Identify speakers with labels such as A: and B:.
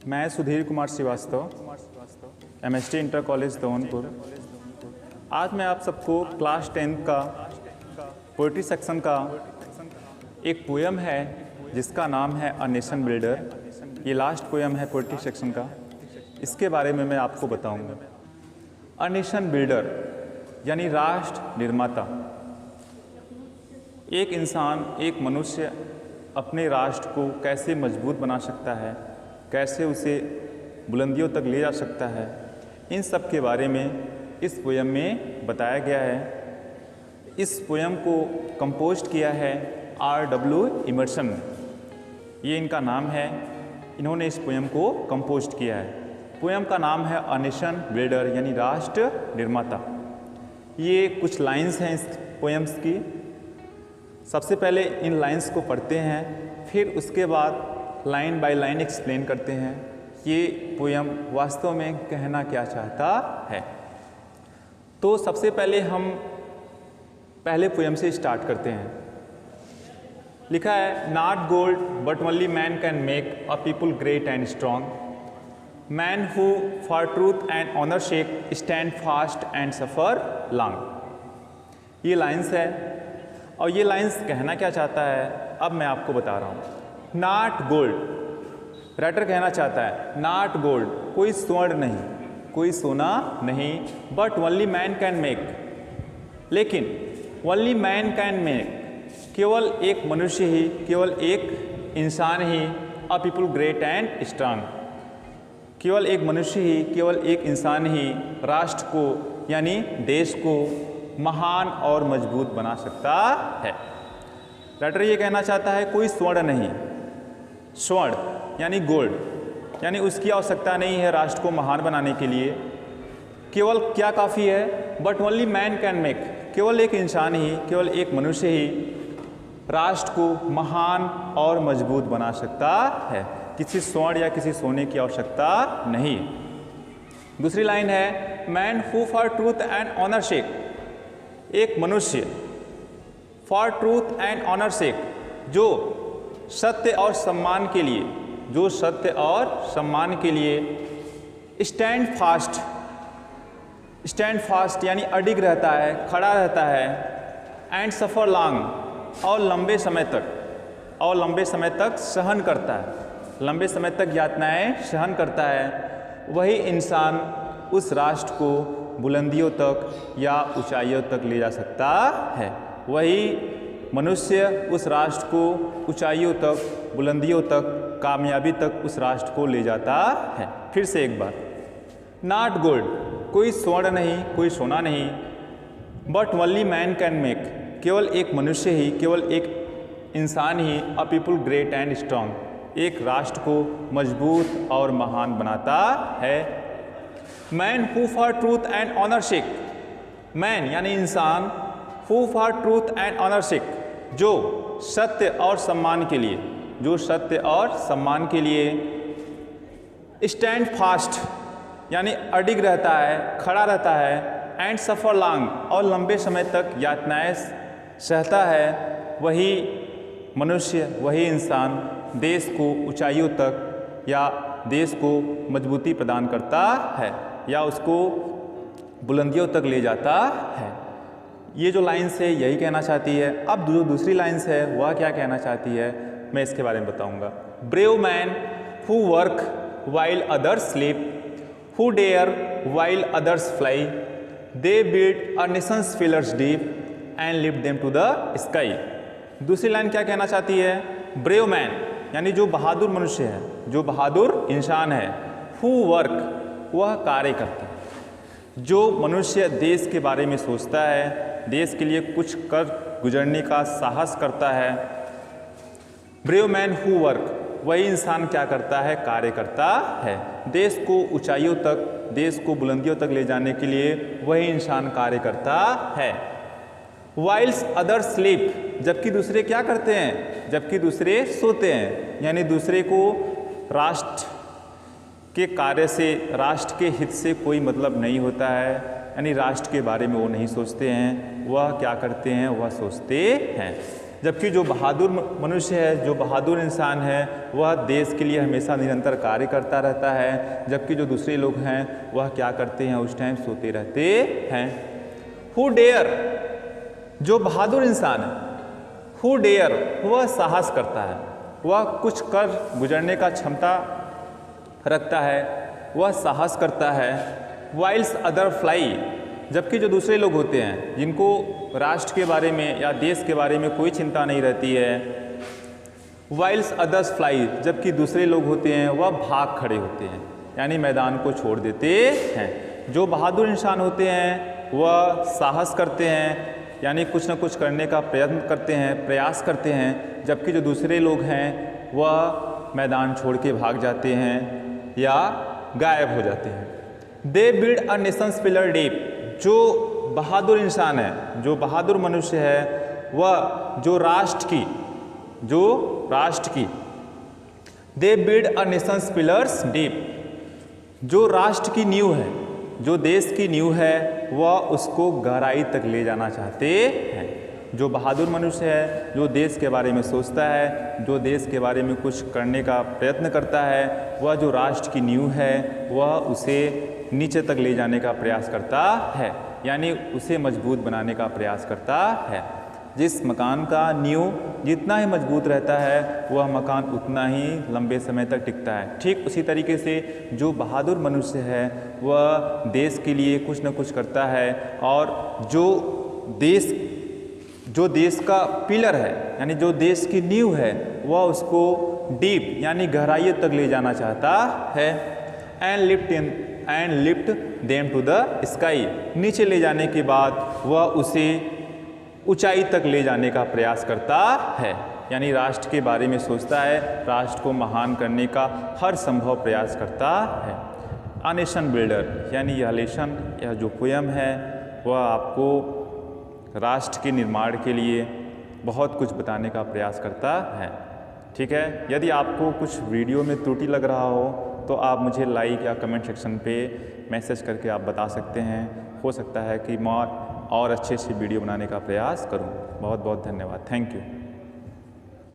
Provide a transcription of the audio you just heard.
A: मैं Sudhir Kumar Srivastava, MST inter college Daunpur. आज मैं आप सबको क्लास 10 का पोइट्री सेक्शन का एक पोयम है जिसका नाम है अ नेशन बिल्डर। ये लास्ट पोयम है पोइट्री सेक्शन का, इसके बारे में मैं आपको बताऊंगा। अ नेशन बिल्डर यानी राष्ट्र निर्माता। एक इंसान, एक मनुष्य अपने राष्ट्र को कैसे मजबूत बना सकता है, कैसे उसे बुलंदियों तक ले जा सकता है, इन सब के बारे में इस पोयम में बताया गया है। इस पोयम को कंपोज किया है R.W. इमर्सन ने, ये इनका नाम है। इन्होंने इस पोयम को कंपोज किया है। पोयम का नाम है अ नेशन बिल्डर यानी राष्ट्र निर्माता। ये कुछ लाइंस हैं इस पोयम्स की। सबसे पहले इन लाइंस को पढ़ते हैं, फिर उसके बाद लाइन बाय लाइन एक्सप्लेन करते हैं ये पोयम वास्तव में कहना क्या चाहता है। तो सबसे पहले हम पहले पोयम से स्टार्ट करते हैं। लिखा है, not gold but only man can make a people great and strong. Man who for truth and honour sake stand fast and suffer long. ये लाइन्स है और ये लाइन्स कहना क्या चाहता है अब मैं आपको बता रहा हूँ। नॉट गोल्ड, राइटर कहना चाहता है नॉट गोल्ड, कोई स्वर्ण नहीं, कोई सोना नहीं, but only man can make, लेकिन ओनली मैन कैन मेक, केवल एक मनुष्य ही, केवल एक इंसान ही, a people great and strong, केवल एक मनुष्य ही, केवल एक इंसान ही राष्ट्र को यानी देश को महान और मजबूत बना सकता है। राइटर ये कहना चाहता है कोई स्वर्ण नहीं, स्वर्ण यानी गोल्ड, यानी उसकी आवश्यकता नहीं है राष्ट्र को महान बनाने के लिए। केवल क्या काफ़ी है, but only man can make, केवल एक इंसान ही, केवल एक मनुष्य ही राष्ट्र को महान और मजबूत बना सकता है। किसी स्वर्ण या किसी सोने की आवश्यकता नहीं। दूसरी लाइन है, man who for truth and honour sake, एक मनुष्य for truth and honour sake, जो सत्य और सम्मान के लिए, जो सत्य और सम्मान के लिए स्टैंड फास्ट, स्टैंड फास्ट यानी अडिग रहता है, खड़ा रहता है, एंड सफ़र लॉन्ग और लंबे समय तक, और लंबे समय तक सहन करता है, लंबे समय तक यातनाएं सहन करता है, वही इंसान उस राष्ट्र को बुलंदियों तक या ऊंचाइयों तक ले जा सकता है। वही मनुष्य उस राष्ट्र को ऊंचाइयों तक, बुलंदियों तक, कामयाबी तक उस राष्ट्र को ले जाता है। फिर से एक बार, नॉट गोल्ड, कोई स्वर्ण नहीं, कोई सोना नहीं, but only man can make, केवल एक मनुष्य ही, केवल एक इंसान ही, a people great and strong, एक राष्ट्र को मजबूत और महान बनाता है। Man who for truth and honour sake, man यानी इंसान, who for truth and honour sake, जो सत्य और सम्मान के लिए, जो सत्य और सम्मान के लिए स्टैंड फास्ट यानी अडिग रहता है, खड़ा रहता है, एंड सफ़र लॉन्ग और लंबे समय तक यातनाएं सहता है, वही मनुष्य, वही इंसान देश को ऊंचाइयों तक या देश को मजबूती प्रदान करता है या उसको बुलंदियों तक ले जाता है। ये जो लाइन्स है यही कहना चाहती है। अब जो दूसरी लाइन्स है वह क्या कहना चाहती है मैं इसके बारे में बताऊंगा। Brave man who work while others sleep, who dare while others fly, they build a nations pillars deep and lift them to the sky. दूसरी लाइन क्या कहना चाहती है, ब्रेव मैन यानी जो बहादुर मनुष्य है, जो बहादुर इंसान है, हु वर्क वह कार्य करता है, जो मनुष्य देश के बारे में सोचता है, देश के लिए कुछ कर गुजरने का साहस करता है। ब्रेव मैन हु वर्क, वही इंसान क्या करता है, कार्य करता है। देश को ऊंचाइयों तक, देश को बुलंदियों तक ले जाने के लिए वही इंसान कार्य करता है। वाइल्स अदर स्लीप, जबकि दूसरे क्या करते हैं, जबकि दूसरे सोते हैं, यानी दूसरे को राष्ट्र के कार्य से, राष्ट्र के हित से कोई मतलब नहीं होता है, यानी राष्ट्र के बारे में वो नहीं सोचते हैं, वह क्या करते हैं, वह सोचते हैं। जबकि जो बहादुर मनुष्य है, जो बहादुर इंसान है, वह देश के लिए हमेशा निरंतर कार्य करता रहता है, जबकि जो दूसरे लोग हैं वह क्या करते हैं, उस टाइम सोते रहते हैं। हु डेयर, जो बहादुर इंसान है, हु डेयर, वह साहस करता है, वह कुछ कर गुजरने का क्षमता रखता है, वह साहस करता है। वाइल्स अदर फ्लाई, जबकि जो दूसरे लोग होते हैं जिनको राष्ट्र के बारे में या देश के बारे में कोई चिंता नहीं रहती है, वाइल्स अदर्स फ्लाई, जबकि दूसरे लोग होते हैं वह भाग खड़े होते हैं, यानी मैदान को छोड़ देते हैं। जो बहादुर इंसान होते हैं वह साहस करते हैं, यानी कुछ न कुछ करने का प्रयत्न करते हैं, प्रयास करते हैं, जबकि जो दूसरे लोग हैं वह मैदान छोड़ के भाग जाते हैं या गायब हो जाते हैं। दे build a Nations pillar deep, जो बहादुर इंसान है, जो बहादुर मनुष्य है, वह जो राष्ट्र की दे build a nations pillars deep, जो राष्ट्र की नींव है, जो देश की नींव है, वह उसको गहराई तक ले जाना चाहते हैं। जो बहादुर मनुष्य है, जो देश के बारे में सोचता है, जो देश के बारे में कुछ करने का प्रयत्न करता है, वह जो राष्ट्र की नींव है वह उसे नीचे तक ले जाने का प्रयास करता है, यानी उसे मजबूत बनाने का प्रयास करता है। जिस मकान का नींव जितना ही मजबूत रहता है वह मकान उतना ही लंबे समय तक टिकता है। ठीक उसी तरीके से जो बहादुर मनुष्य है वह देश के लिए कुछ न कुछ करता है, और जो देश का पिलर है, यानी जो देश की नींव है, वह उसको डीप यानी गहराई तक ले जाना चाहता है। And lift them to the sky, नीचे ले जाने के बाद वह उसे ऊंचाई तक ले जाने का प्रयास करता है, यानी राष्ट्र के बारे में सोचता है, राष्ट्र को महान करने का हर संभव प्रयास करता है। अ नेशन बिल्डर, यानी यह लेसन, यह जो पोयम है वह आपको राष्ट्र के निर्माण के लिए बहुत कुछ बताने का प्रयास करता है। ठीक है, यदि आपको कुछ वीडियो में त्रुटि लग रहा हो तो आप मुझे लाइक या कमेंट सेक्शन पे मैसेज करके आप बता सकते हैं। हो सकता है कि मैं और अच्छे वीडियो बनाने का प्रयास करूं। बहुत बहुत धन्यवाद। Thank you.